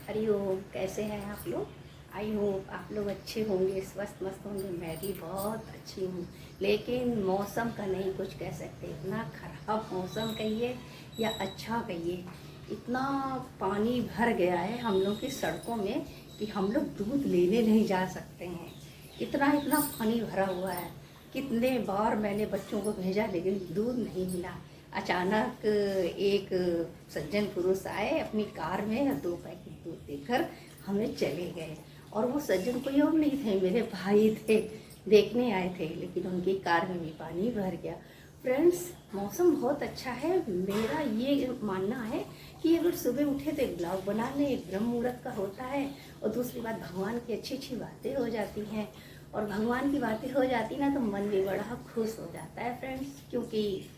हरिओम। कैसे हैं आप लोग? आई होप आप लोग अच्छे होंगे, स्वस्थ मस्त होंगे। मैं भी बहुत अच्छी हूँ, लेकिन मौसम का नहीं कुछ कह सकते। इतना खराब मौसम कहिए या अच्छा कहिए, इतना पानी भर गया है हम लोग की सड़कों में कि हम लोग दूध लेने नहीं जा सकते हैं। इतना इतना पानी भरा हुआ है। कितने बार मैंने बच्चों को भेजा लेकिन दूध नहीं मिला। अचानक एक सज्जन पुरुष आए अपनी कार में और 2 पैकेट दूध देकर हमें चले गए। और वो सज्जन कोई और नहीं थे, मेरे भाई थे, देखने आए थे, लेकिन उनकी कार में भी पानी भर गया। फ्रेंड्स, मौसम बहुत अच्छा है। मेरा ये मानना है कि अगर सुबह उठे तो एक ब्लॉग बना लें, एक ब्रह्म मुहूर्त का होता है। और दूसरी बात, भगवान की अच्छी अच्छी बातें हो जाती हैं। और भगवान की बातें हो जाती ना तो मन भी बड़ा खुश हो जाता है फ्रेंड्स। क्योंकि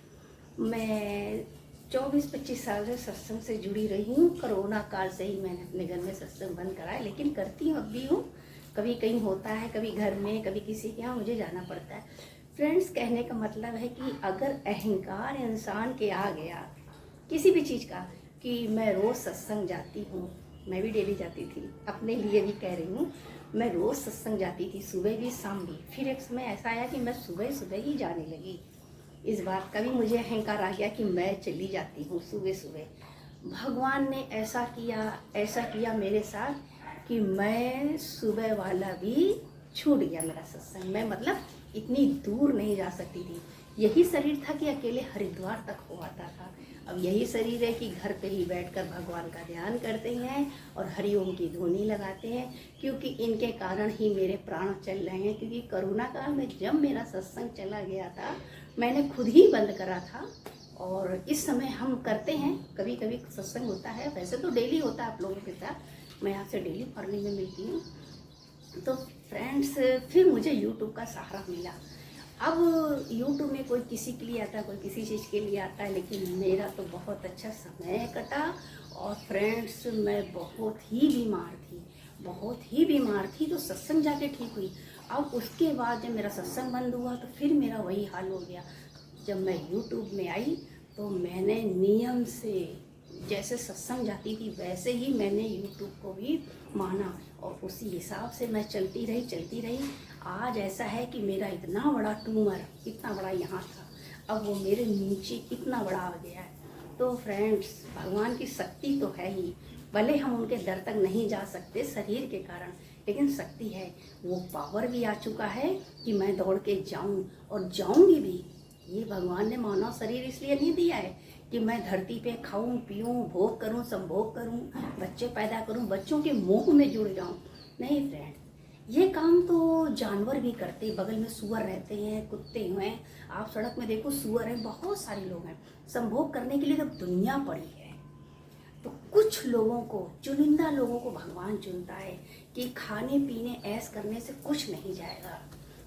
मैं 24-25 साल से सत्संग से जुड़ी रही हूँ। कोरोना काल से ही मैंने अपने घर में सत्संग बंद करा है, लेकिन करती हूँ, अब भी हूँ। कभी कहीं होता है, कभी घर में, कभी किसी के यहाँ मुझे जाना पड़ता है। फ्रेंड्स, कहने का मतलब है कि अगर अहंकार इंसान के आ गया किसी भी चीज़ का, कि मैं रोज़ सत्संग जाती हूँ, मैं भी डेली जाती थी, अपने लिए भी कह रही हूँ। मैं रोज़ सत्संग जाती थी, सुबह भी शाम भी। फिर एक समय ऐसा आया कि मैं सुबह सुबह ही जाने लगी। इस बात का भी मुझे अहंकार आ गया कि मैं चली जाती हूँ सुबह सुबह। भगवान ने ऐसा किया मेरे साथ कि मैं सुबह वाला भी छूट गया मेरा सत्संग। मैं मतलब इतनी दूर नहीं जा सकती थी। यही शरीर था कि अकेले हरिद्वार तक हो आता था। अब यही शरीर है कि घर पे ही बैठकर भगवान का ध्यान करते हैं और हरिओम की ध्वनि लगाते हैं। क्योंकि इनके कारण ही मेरे प्राण चल रहे हैं। क्योंकि कोरोना काल में जब मेरा सत्संग चला गया था, मैंने खुद ही बंद करा था। और इस समय हम करते हैं, कभी कभी सत्संग होता है, वैसे तो डेली होता है आप लोगों के साथ। मैं आपसे डेली मॉर्निंग में मिलती हूँ। तो फ्रेंड्स, फिर मुझे यूट्यूब का सहारा मिला। अब यूट्यूब में कोई किसी के लिए आता है, कोई किसी चीज़ के लिए आता है, लेकिन मेरा तो बहुत अच्छा समय कटा। और फ्रेंड्स, मैं बहुत ही बीमार थी, बहुत ही बीमार थी, तो सत्संग जाके ठीक हुई। अब उसके बाद जब मेरा सत्संग बंद हुआ तो फिर मेरा वही हाल हो गया। जब मैं यूट्यूब में आई तो मैंने नियम से, जैसे सत्संग जाती थी वैसे ही मैंने यूट्यूब को भी माना और उसी हिसाब से मैं चलती रही। आज ऐसा है कि मेरा इतना बड़ा ट्यूमर, इतना बड़ा यहाँ था, अब वो मेरे नीचे इतना बड़ा आ गया है। तो फ्रेंड्स, भगवान की शक्ति तो है ही। भले हम उनके दर तक नहीं जा सकते शरीर के कारण, लेकिन शक्ति है। वो पावर भी आ चुका है कि मैं दौड़ के जाऊं और जाऊंगी भी। ये भगवान ने मानव शरीर इसलिए नहीं दिया है कि मैं धरती पे खाऊं पीऊं, भोग करूं, संभोग करूं, बच्चे पैदा करूं, बच्चों के मोह में जुड़ जाऊं। नहीं फ्रेंड, ये काम तो जानवर भी करते। बगल में सुअर रहते हैं, कुत्ते हैं, आप सड़क में देखो सुअर हैं, बहुत सारे लोग हैं। संभोग करने के लिए तो दुनिया पड़ी है। तो कुछ लोगों को, चुनिंदा लोगों को भगवान चुनता है कि खाने पीने ऐश करने से कुछ नहीं जाएगा।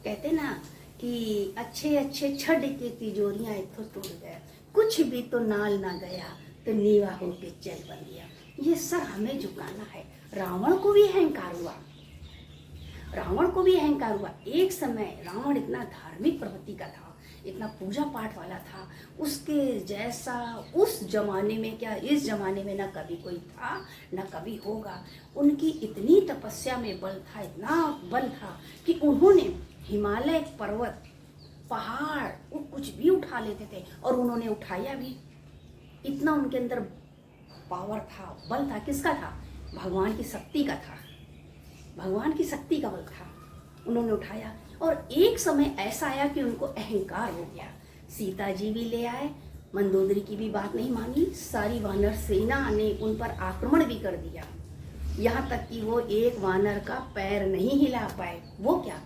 कहते ना कि अच्छे अच्छे छड़ के तिजोरियां इतो टूट गए, कुछ भी तो नाल ना गया, तो नीवा होके चल बन गया। ये सर हमें झुकाना है। रावण को भी अहंकार हुआ, एक समय रावण इतना धार्मिक प्रवृत्ति का था, इतना पूजा पाठ वाला था, उसके जैसा उस जमाने में, क्या इस जमाने में, ना कभी कोई था ना कभी होगा। उनकी इतनी तपस्या में बल था, इतना बल था कि उन्होंने हिमालय पर्वत, पहाड़, वो कुछ भी उठा लेते थे और उन्होंने उठाया भी। इतना उनके अंदर पावर था, बल था। किसका था? भगवान की शक्ति का था, भगवान की शक्ति का बल था। उन्होंने उठाया और एक समय ऐसा आया कि उनको अहंकार हो गया। सीता जी भी ले आए, मंदोदरी की भी बात नहीं मानी, सारी वानर सेना ने उन पर आक्रमण भी कर दिया। यहाँ तक कि वो एक वानर का पैर नहीं हिला पाए। वो क्या,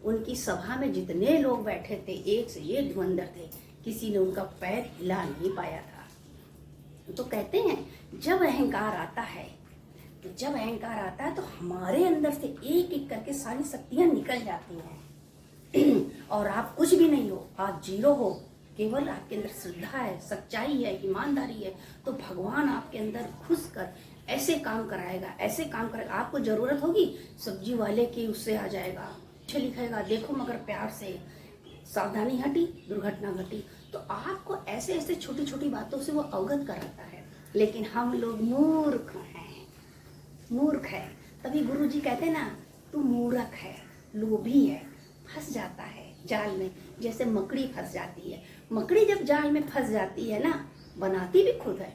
उनकी सभा में जितने लोग बैठे थे, एक से एक धुरंधर थे, किसी ने उनका पैर हिला नहीं पाया था। तो कहते हैं जब अहंकार आता है, तो हमारे अंदर से एक एक करके सारी शक्तियां निकल जाती हैं। और आप कुछ भी नहीं हो, आप जीरो हो, केवल आपके अंदर श्रद्धा है, सच्चाई है, ईमानदारी है, तो भगवान आपके अंदर घुस कर ऐसे काम कराएगा, ऐसे काम कराएगा। आपको जरूरत होगी सब्जी वाले की, उससे आ जाएगा, लिखेगा देखो मगर प्यार से, सावधानी हटी दुर्घटना घटी। तो आपको ऐसे ऐसे छोटी छोटी बातों से वो अवगत कराता है। लेकिन हम लोग मूर्ख हैं, मूर्ख है। तभी गुरुजी कहते ना तू मूर्ख है, लोभी है, फंस जाता है जाल में, जैसे मकड़ी फंस जाती है। मकड़ी जब जाल में फंस जाती है ना, बनाती भी खुद है।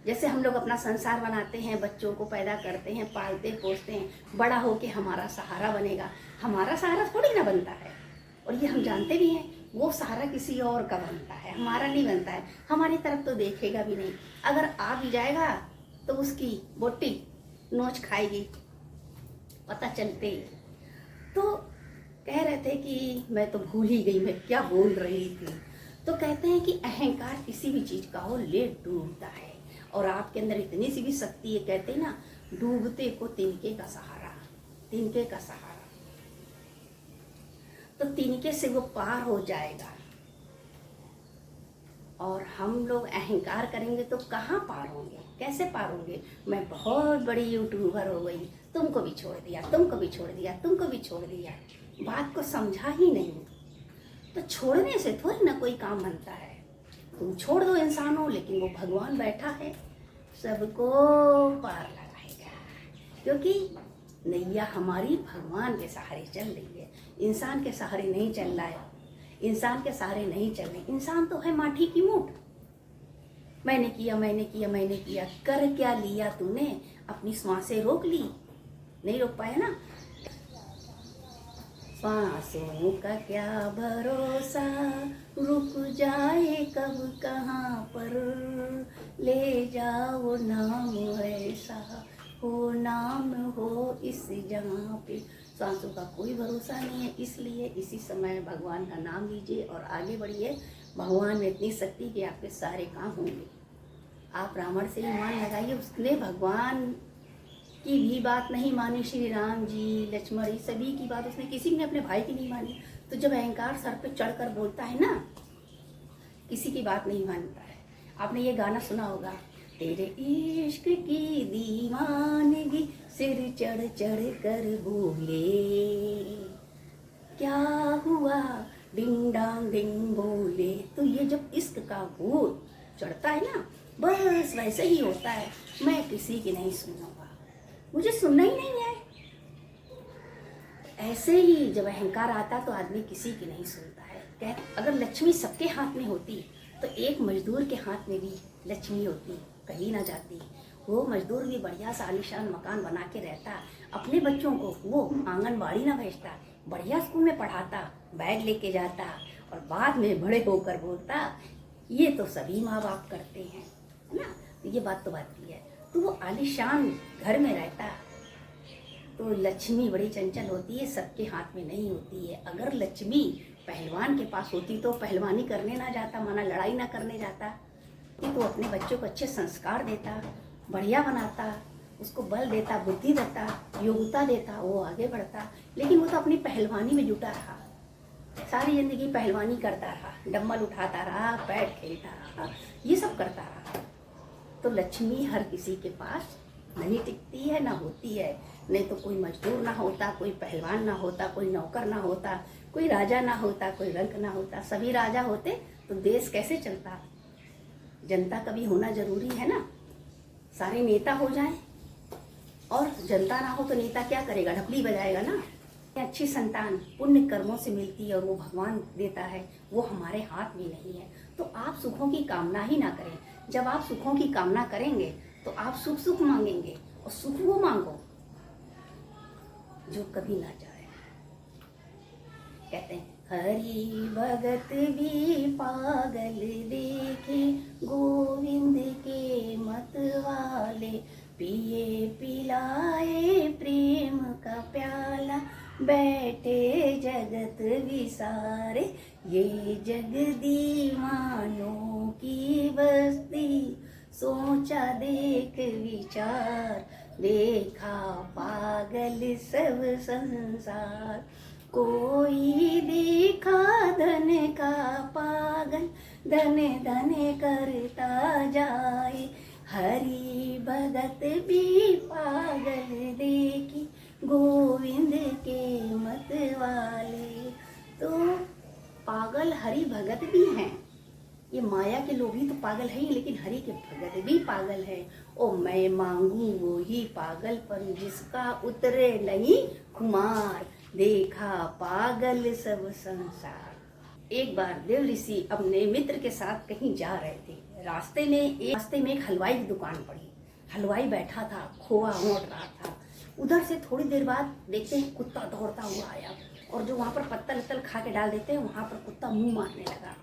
जैसे हम लोग अपना संसार बनाते हैं, बच्चों को पैदा करते हैं, पालते पोसते हैं, बड़ा होके हमारा सहारा बनेगा। हमारा सहारा थोड़ी ना बनता है, और ये हम जानते भी हैं। वो सहारा किसी और का बनता है, हमारा नहीं बनता है। हमारी तरफ तो देखेगा भी नहीं। अगर आ भी जाएगा तो उसकी बोटी नोच खाएगी पता चलते ही। तो कह रहे थे कि मैं तो भूल ही गई मैं क्या बोल रही थी। तो कहते हैं कि अहंकार किसी भी चीज का हो ले डूबता है, और आपके अंदर इतनी सी भी शक्ति है। कहते हैं ना डूबते को तिनके का सहारा, तिनके का सहारा। तो तिनके से वो पार हो जाएगा। और हम लोग अहंकार करेंगे तो कहाँ पार होंगे, कैसे पार होंगे। मैं बहुत बड़ी यूट्यूबर हो गई, तुमको भी छोड़ दिया, तुमको भी छोड़ दिया, तुमको भी छोड़ दिया, बात को समझा ही नहीं। तो छोड़ने से थोड़ी ना कोई काम बनता है। तुम छोड़ दो इंसानों, लेकिन वो भगवान बैठा है, सबको पार लगाएगा। क्योंकि नैया हमारी भगवान के सहारे चल रही है, इंसान के सहारे नहीं चल रहा है। इंसान के सहारे नहीं चल रही। इंसान तो है माटी की मूठ। मैंने किया, मैंने किया, मैंने किया, कर क्या लिया तूने, अपनी सांसें रोक ली, नहीं रोक पाया ना। सांसों का क्या भरोसा, रुक जाए कब कहाँ पर, ले जाओ नाम ऐसा हो, नाम हो इस जहाँ पे। सांसों का कोई भरोसा नहीं है, इसलिए इसी समय भगवान का नाम लीजिए और आगे बढ़िए। भगवान में इतनी शक्ति कि आपके सारे काम होंगे। आप रावण से ही मान लगाइए, उसने भगवान की भी बात नहीं मानी, श्री राम जी, लक्ष्मण, सभी की बात उसने, किसी ने अपने भाई की नहीं मानी। तो जब अहंकार सर पे चढ़कर बोलता है ना, किसी की बात नहीं मानता है। आपने ये गाना सुना होगा, तेरे इश्क की दीवानगी सिर चढ़ चढ़ कर बोले, क्या हुआ डिंग डांग डिंग बोले। तो ये जब इश्क का भूत चढ़ता है ना, बस वैसे ही होता है। मैं किसी की नहीं सुनूंगा, मुझे सुनना ही नहीं है। ऐसे ही जब अहंकार आता तो आदमी किसी की नहीं सुनता है। अगर लक्ष्मी सबके हाथ में होती तो एक मजदूर के हाथ में भी लक्ष्मी होती, कहीं ना जाती। वो मजदूर भी बढ़िया सा आलीशान मकान बना के रहता, अपने बच्चों को वो आंगनबाड़ी ना भेजता, बढ़िया स्कूल में पढ़ाता, बैग लेके जाता, और बाद में बड़े होकर बोलता ये तो सभी माँ बाप करते हैं, है ना। तो ये बात तो बात की है। तो वो आलीशान घर में रहता। तो लक्ष्मी बड़ी चंचल होती है, सबके हाथ में नहीं होती है। अगर लक्ष्मी पहलवान के पास होती तो पहलवानी करने ना जाता, माना लड़ाई ना करने जाता, तो अपने बच्चों को अच्छे संस्कार देता, बढ़िया बनाता, उसको बल देता, बुद्धि देता, योग्यता देता, वो आगे बढ़ता। लेकिन वो तो अपनी पहलवानी में जुटा रहा, सारी जिंदगी पहलवानी करता रहा, डम्बल उठाता रहा, बैट खेलता रहा, ये सब करता रहा। तो लक्ष्मी हर किसी के पास नहीं टिकती है, ना होती है। नहीं तो कोई मजदूर ना होता, कोई पहलवान ना होता, कोई नौकर ना होता, कोई राजा ना होता, कोई रंक ना होता। सभी राजा होते तो देश कैसे चलता। जनता का भी होना जरूरी है ना। सारे नेता हो जाएं और जनता ना हो तो नेता क्या करेगा, ढपली बजाएगा ना। अच्छी संतान पुण्य कर्मों से मिलती है और वो भगवान देता है, वो हमारे हाथ में नहीं है। तो आप सुखों की कामना ही ना करें। जब आप सुखों की कामना करेंगे तो आप सुख सुख मांगेंगे, और सुख वो मांगो जो कभी ना जाए। कहते हैं हरि भगत भी पागल देखे, गोविंद के मत वाले, पिए पिलाए प्रेम का प्याला, बैठे जगत विसारे, ये जग दीवानों की बस्ती, सोचा देख विचार, देखा पागल सब संसार। कोई देखा धन का पागल, धन धन करता जाए, हरि भगत भी पागल देखी, गोविंद के मत वाले। तो पागल हरि भगत भी हैं, ये माया के लोग ही तो पागल हैं, लेकिन हरि के भगत भी पागल है। ओ मैं मांगू वो ही पागलपन जिसका उतरे नहीं खुमार, देखा पागल सब संसार। एक बार देव ऋषि अपने मित्र के साथ कहीं जा रहे थे। रास्ते में एक हलवाई की दुकान पड़ी। हलवाई बैठा था, खोआ मोट रहा था। उधर से थोड़ी देर बाद देखते हैं कुत्ता दौड़ता हुआ आया, और जो वहाँ पर पत्तल उत्तल खा के डाल देते हैं वहाँ पर कुत्ता मुंह मारने लगा।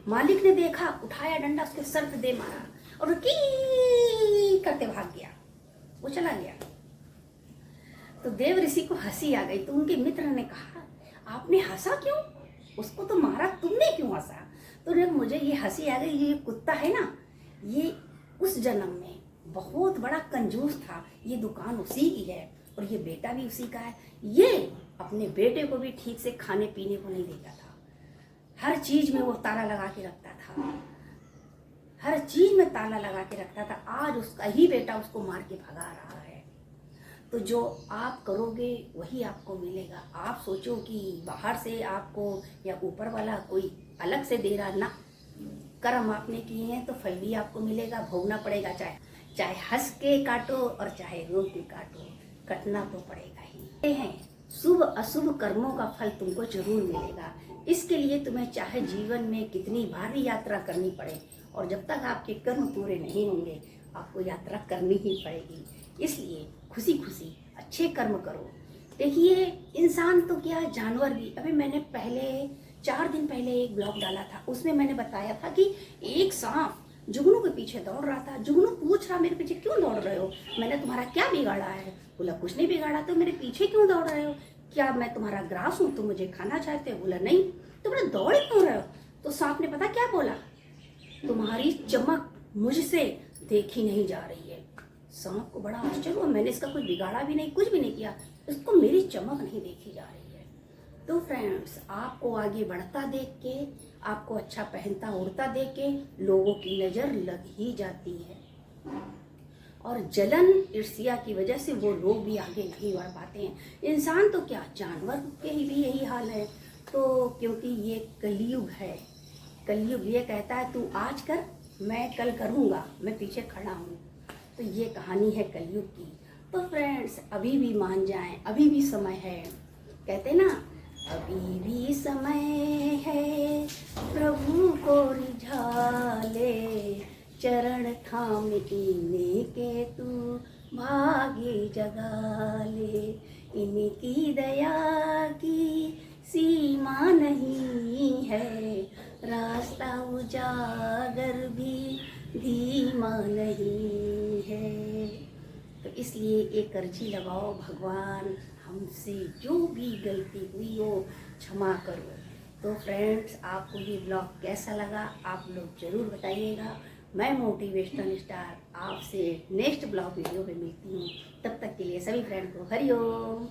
मालिक ने देखा, उठाया डंडा, उसके सर पे दे मारा और की करते भाग गया, वो चला गया। तो देव ऋषि को हंसी आ गई। तो उनके मित्र ने कहा, आपने हंसा क्यों? उसको तो मारा, तुमने क्यों हंसा? तो जब मुझे ये हंसी आ गई, ये कुत्ता है ना, ये उस जन्म में बहुत बड़ा कंजूस था। ये दुकान उसी की है और ये बेटा भी उसी का है। ये अपने बेटे को भी ठीक से खाने पीने को नहीं देता था। हर चीज में वो ताला लगा के रखता था, हर चीज में ताला लगा के रखता था। आज उसका ही बेटा उसको मार के भगा रहा है। तो जो आप करोगे वही आपको मिलेगा। आप सोचो कि बाहर से आपको या ऊपर वाला कोई अलग से दे रहा, ना, कर्म आपने किए हैं तो फल भी आपको मिलेगा, भोगना पड़ेगा। चाहे हंस के काटो और चाहे रो के काटो, कटना तो पड़ेगा ही। ये हैं शुभ अशुभ कर्मों का फल तुमको जरूर मिलेगा। इसके लिए तुम्हें चाहे जीवन में कितनी भारी यात्रा करनी पड़े, और जब तक आपके कर्म पूरे नहीं होंगे आपको यात्रा करनी ही पड़ेगी। इसलिए खुशी खुशी अच्छे कर्म करो। देखिए, इंसान तो क्या, जानवर भी। अभी मैंने 4 दिन पहले एक ब्लॉग डाला था, उसमें मैंने बताया था कि एक सांप जुगनू के पीछे दौड़ रहा था। जुगनू पूछ रहा, मेरे पीछे क्यों दौड़ रहे हो? मैंने तुम्हारा क्या बिगाड़ा है? बोला, कुछ नहीं बिगाड़ा, तो मेरे पीछे क्यों दौड़ रहे हो? क्या मैं तुम्हारा ग्रास हूँ, तुम मुझे खाना चाहते हो? बोला, नहीं। तो बोला, दौड़ क्यों रहे हो? तो सांप ने पता क्या बोला, तुम्हारी चमक मुझसे देखी नहीं जा रही है। सांप को बड़ा आश्चर्य हुआ, मैंने इसका कोई बिगाड़ा भी नहीं, कुछ भी नहीं किया, इसको मेरी चमक नहीं देखी जा रही है। तो फ्रेंड्स, आपको आगे बढ़ता देख के, आपको अच्छा पहनता उड़ता देख के लोगों की नज़र लग ही जाती है, और जलन ईर्ष्या की वजह से वो लोग भी आगे नहीं बढ़ पाते हैं। इंसान तो क्या, जानवर के ही भी यही हाल है। तो क्योंकि ये कलयुग है, कलयुग ये कहता है तू आज कर, मैं कल करूँगा, मैं पीछे खड़ा हूँ। तो ये कहानी है कलयुग की। तो फ्रेंड्स, अभी भी मान जाएं, अभी भी समय है। कहते ना, अभी भी समय है, प्रभु को रिझा ले, चरण थाम इन्हीं के तू भाग्य जगा ले। इनकी दया की सीमा नहीं है, रास्ता उजागर भी धीमा नहीं है। तो इसलिए एक अर्जी लगाओ, भगवान हमसे जो भी गलती हुई हो क्षमा करो। तो फ्रेंड्स, आपको ये ब्लॉग कैसा लगा आप लोग ज़रूर बताइएगा। मैं मोटिवेशनल स्टार आपसे नेक्स्ट ब्लॉग वीडियो में मिलती हूँ। तब तक के लिए सभी फ्रेंड को हरि ओम।